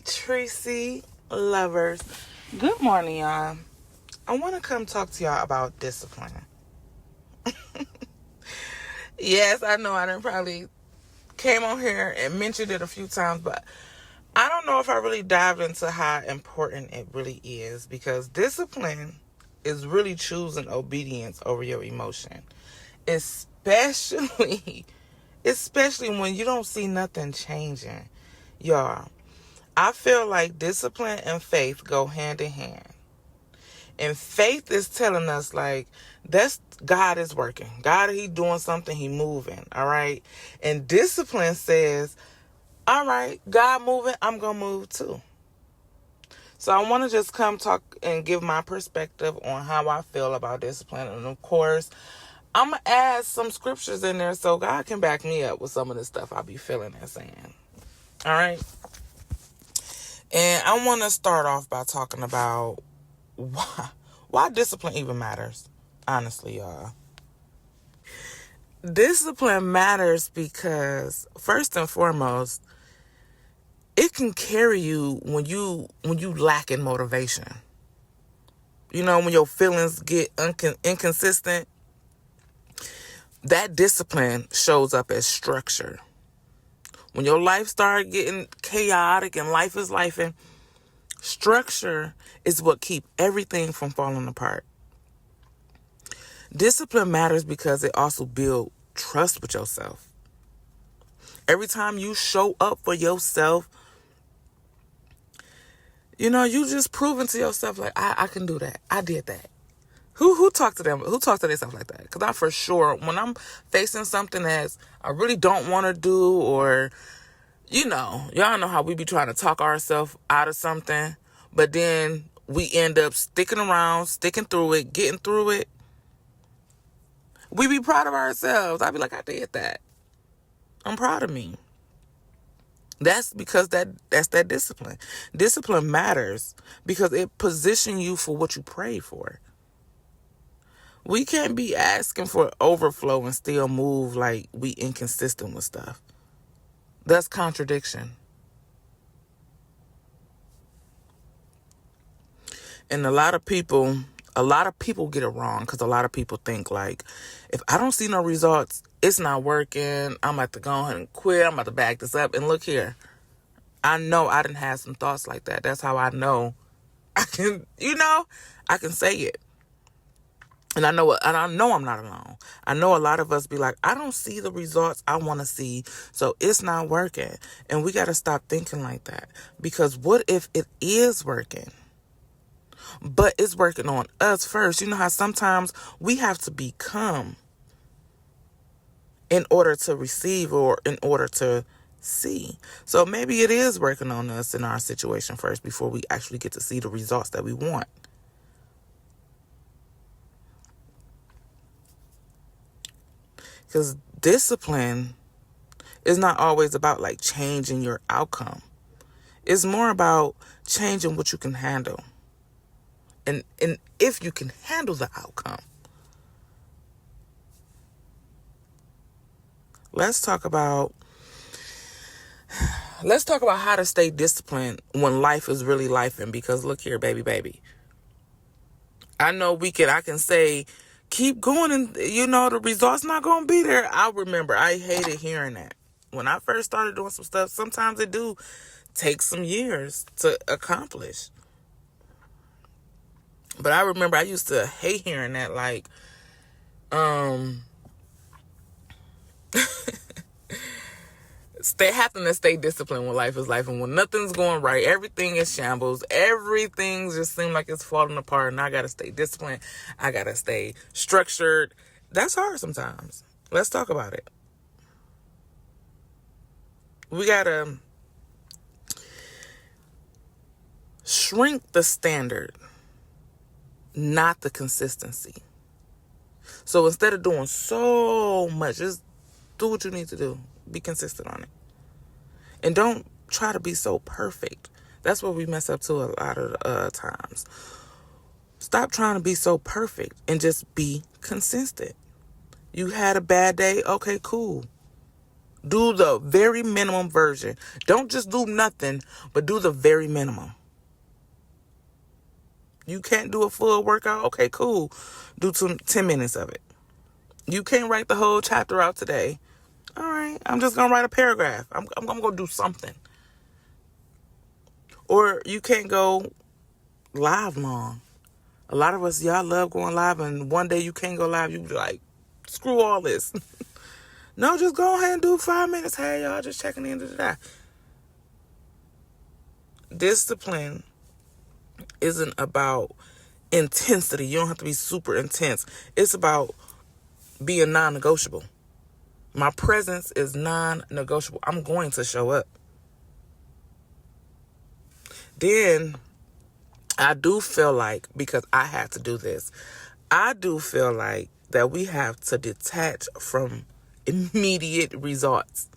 Tracy lovers. Good morning, y'all. I want to come talk to y'all about discipline. Yes, I know I done probably came on here and mentioned it a few times, but I don't know if I really dived into how important it really is, because discipline is really choosing obedience over your emotion. Especially when you don't see nothing changing. Y'all, I feel like discipline and faith go hand in hand. And faith is telling us, like, that's God is working. God, he doing something, he moving, all right? And discipline says, all right, God moving, I'm going to move too. So I want to just come talk and give my perspective on how I feel about discipline. And of course, I'm going to add some scriptures in there so God can back me up with some of the stuff I be feeling and saying. All right? And I want to start off by talking about why discipline even matters. Honestly, y'all. Discipline matters because, first and foremost, it can carry you when you lack in motivation. You know, when your feelings get inconsistent, that discipline shows up as structure. When your life starts getting chaotic and life is lifing, structure is what keep everything from falling apart. Discipline matters because it also builds trust with yourself. Every time you show up for yourself, you know, you just proving to yourself, like, I can do that. I did that. Who talk to them? Who talk to themselves like that? Because I for sure, when I'm facing something that I really don't want to do, or, you know, y'all know how we be trying to talk ourselves out of something, but then we end up sticking around, sticking through it, getting through it. We be proud of ourselves. I be like, I did that. I'm proud of me. That's because that's that discipline. Discipline matters because it positions you for what you pray for. We can't be asking for overflow and still move like we inconsistent with stuff. That's contradiction. And a lot of people get it wrong, because a lot of people think, like, if I don't see no results, it's not working. I'm about to go ahead and quit. I'm about to back this up. And look here. I know I didn't have some thoughts like that. That's how I know I can say it. And I know I'm not alone. I know a lot of us be like, I don't see the results I want to see, so it's not working. And we got to stop thinking like that. Because what if it is working? But it's working on us first. You know how sometimes we have to become in order to receive, or in order to see. So maybe it is working on us in our situation first before we actually get to see the results that we want. Because discipline is not always about, like, changing your outcome. It's more about changing what you can handle. And if you can handle the outcome. Let's talk about how to stay disciplined when life is really lifing. Because look here, baby. I know I can say, keep going, and, you know, the results not going to be there. I remember I hated hearing that. When I first started doing some stuff, sometimes it do take some years to accomplish. But I remember I used to hate hearing that, like, having to stay disciplined when life is life, and when nothing's going right, everything is shambles, everything just seems like it's falling apart, and I gotta stay disciplined, I gotta stay structured. That's hard sometimes. Let's talk about it. We gotta shrink the standard, not the consistency. So instead of doing so much, just do what you need to do. Be consistent on it. And don't try to be so perfect. That's what we mess up to a lot of times. Stop trying to be so perfect and just be consistent. You had a bad day? Okay, cool. Do the very minimum version. Don't just do nothing, but do the very minimum. You can't do a full workout? Okay, cool. Do 10 minutes of it. You can't write the whole chapter out today. All right, I'm just going to write a paragraph. I'm going to do something. Or you can't go live long. A lot of us, y'all love going live, and one day you can't go live. You be like, screw all this. No, just go ahead and do 5 minutes. Hey, y'all, just checking in to that. Discipline isn't about intensity. You don't have to be super intense. It's about being non-negotiable. My presence is non-negotiable. I'm going to show up. Then I do feel like, because I had to do this, I do feel like that we have to detach from immediate results.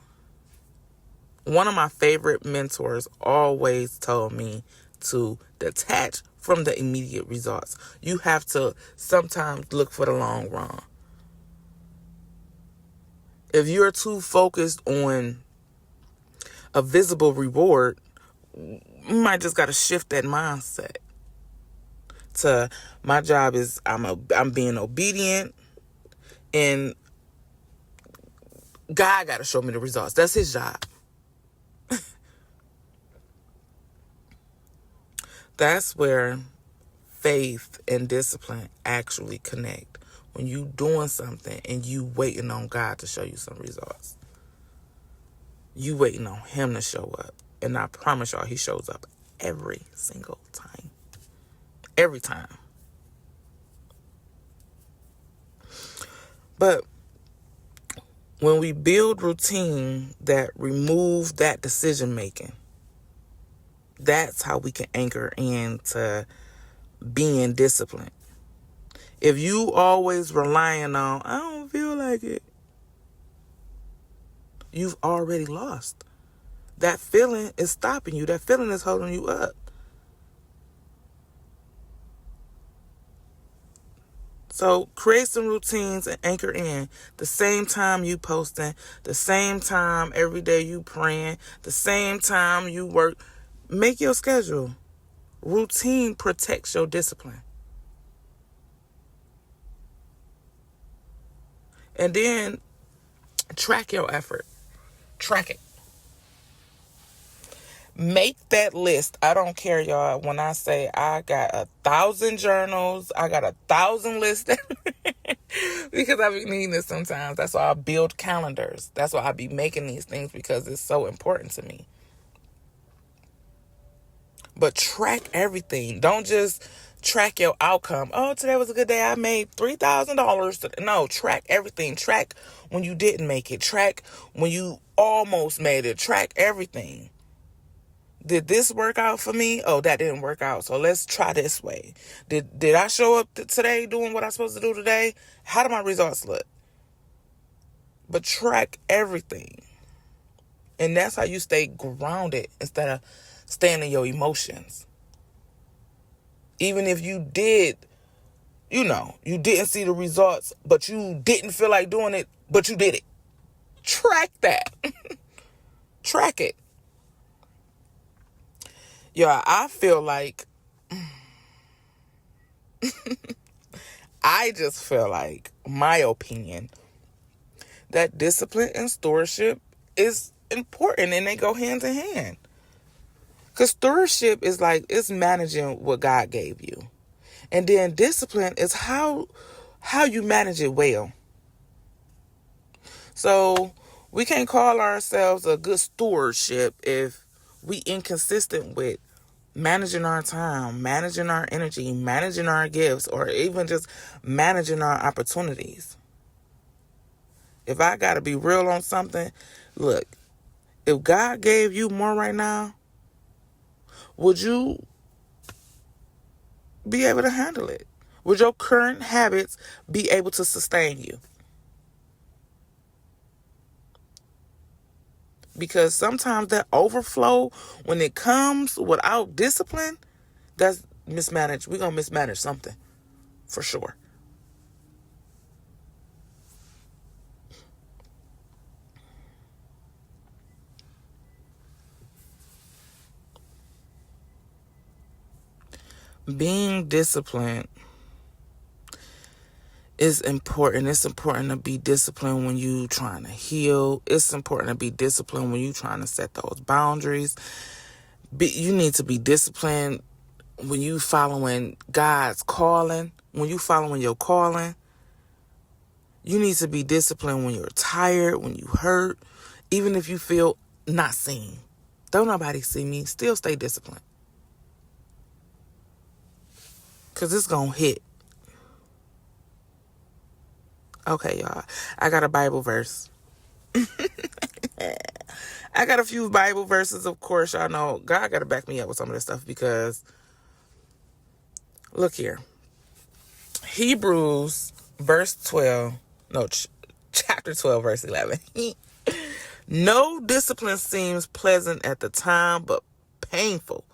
One of my favorite mentors always told me to detach from the immediate results. You have to sometimes look for the long run. If you're too focused on a visible reward, you might just got to shift that mindset to, my job is I'm being obedient, and God got to show me the results. That's his job. That's where faith and discipline actually connect. When you doing something and you waiting on God to show you some results. You waiting on him to show up. And I promise y'all, he shows up every single time. Every time. But when we build routine that remove that decision making, that's how we can anchor into being disciplined. If you always relying on, I don't feel like it, you've already lost. That feeling is stopping you. That feeling is holding you up. So create some routines and anchor in. The same time you posting, the same time every day you praying, the same time you work. Make your schedule. Routine protects your discipline. And then track your effort. Track it. Make that list. I don't care, y'all. When I say I got 1,000 journals, I got 1,000 lists. Because I be needing this sometimes. That's why I build calendars. That's why I be making these things, because it's so important to me. But track everything. Don't just track your outcome. Oh, today was a good day. I made $3,000. No, track everything. Track when you didn't make it. Track when you almost made it. Track everything. Did this work out for me? Oh, that didn't work out. So let's try this way. Did I show up today doing what I'm supposed to do today? How do my results look? But track everything. And that's how you stay grounded instead of staying in your emotions. Even if you did, you didn't see the results, but you didn't feel like doing it, but you did it. Track that. Track it. Yeah, I feel like, I just feel like, my opinion, that discipline and stewardship is important, and they go hand in hand. Because stewardship is like, it's managing what God gave you. And then discipline is how you manage it well. So we can't call ourselves a good stewardship if we inconsistent with managing our time, managing our energy, managing our gifts, or even just managing our opportunities. If I got to be real on something, look, if God gave you more right now, would you be able to handle it? Would your current habits be able to sustain you? Because sometimes that overflow, when it comes without discipline, that's mismanaged. We're going to mismanage something for sure. being disciplined is important. It's important to be disciplined when you trying to heal. It's important to be disciplined when you trying to set those boundaries. You need to be disciplined when you following God's calling. When you following your calling. You need to be disciplined when you're tired, when you hurt, even if you feel not seen. Don't nobody see me. Still stay disciplined. Because it's going to hit. Okay, y'all. I got a Bible verse. I got a few Bible verses, of course. Y'all know God got to back me up with some of this stuff because, look here. Hebrews chapter 12, verse 11. No discipline seems pleasant at the time, but painful.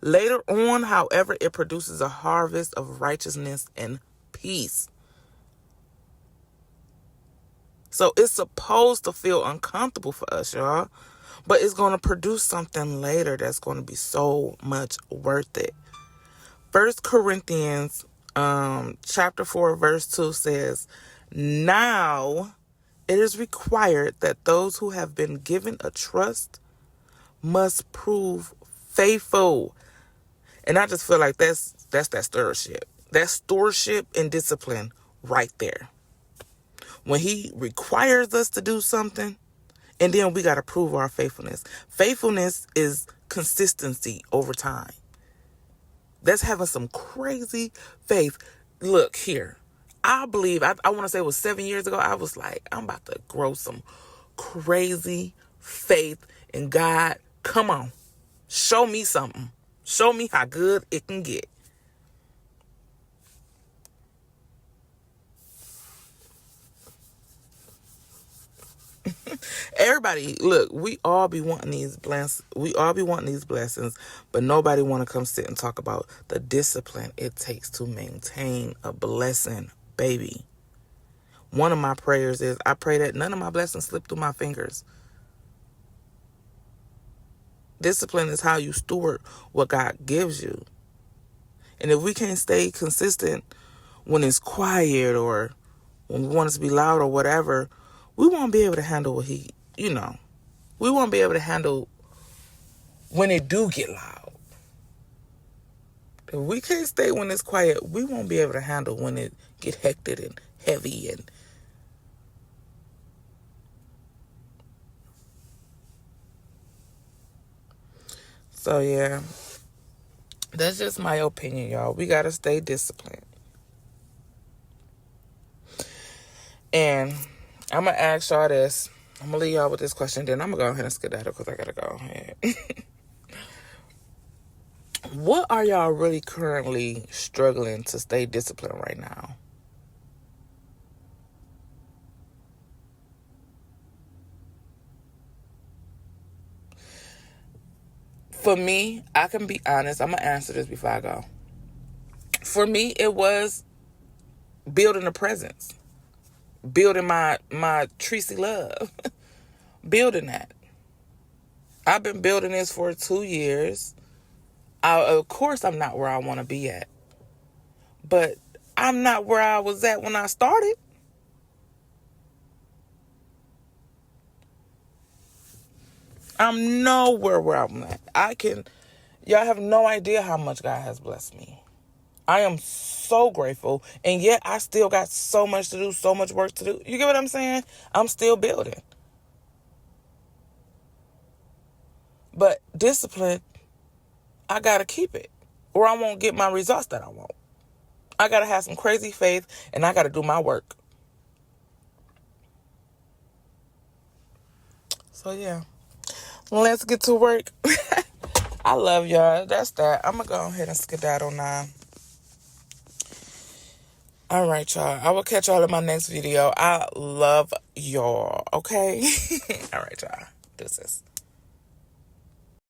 Later on, however, it produces a harvest of righteousness and peace. So it's supposed to feel uncomfortable for us, y'all. But it's going to produce something later that's going to be so much worth it. 1 Corinthians chapter 4, verse 2 says, now it is required that those who have been given a trust must prove faithful. And I just feel like that's that stewardship. That's stewardship and discipline right there. When he requires us to do something, and then we got to prove our faithfulness. Faithfulness is consistency over time. That's having some crazy faith. Look here. I believe, I want to say it was 7 years ago, I was like, I'm about to grow some crazy faith in God. Come on. Show me something. Show me how good it can get. Everybody, look, we all be wanting these blessings. But nobody want to come sit and talk about the discipline it takes to maintain a blessing, baby. One of my prayers is I pray that none of my blessings slip through my fingers. Discipline is how you steward what God gives you. And if we can't stay consistent when it's quiet or when we want it to be loud or whatever, we won't be able to handle what we won't be able to handle when it do get loud. If we can't stay when it's quiet, we won't be able to handle when it get hectic and heavy and so yeah. That's just my opinion, y'all. We gotta stay disciplined. And I'm gonna ask y'all this. I'm gonna leave y'all with this question, then I'm gonna go ahead and skedaddle because I gotta go ahead. What are y'all really currently struggling to stay disciplined right now? For me, I can be honest. I'm gonna answer this before I go. For me, it was building a presence. Building my Tracy love. Building that. I've been building this for 2 years. Of course, I'm not where I want to be at. But I'm not where I was at when I started. I'm nowhere where I'm at. Y'all have no idea how much God has blessed me. I am so grateful. And yet I still got so much to do, so much work to do. You get what I'm saying? I'm still building. But discipline, I got to keep it. Or I won't get my results that I want. I got to have some crazy faith and I got to do my work. So yeah. Let's get to work. I love y'all. That's that. I'm going to go ahead and skedaddle now. All right, y'all. I will catch y'all in my next video. I love y'all. Okay? All right, y'all. This is.